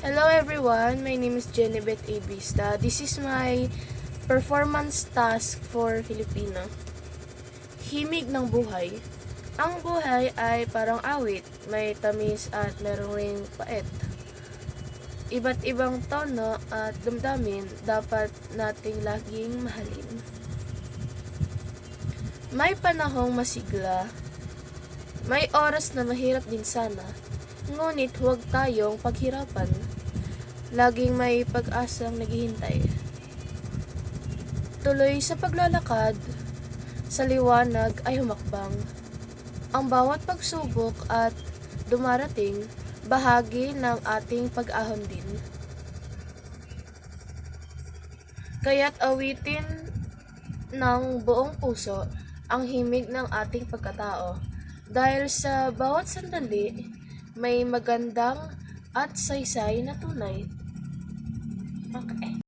Hello everyone, my name is Jenebeth Abista. This is my performance task for Filipino. Himig ng buhay. Ang buhay ay parang awit, may tamis at merong ring pait. Iba't ibang tono at damdamin dapat nating laging mahalin. May panahong masigla, may oras na mahirap din sana, ngunit huwag tayong paghirapan. Laging may pag-asang naghihintay. Tuloy sa paglalakad, sa liwanag ay humakbang. Ang bawat pagsubok at dumarating, bahagi ng ating pag-ahon din. Kaya't awitin ng buong puso ang himig ng ating pagkatao. Dahil sa bawat sandali, may magandang at saysay na tunay. Okay.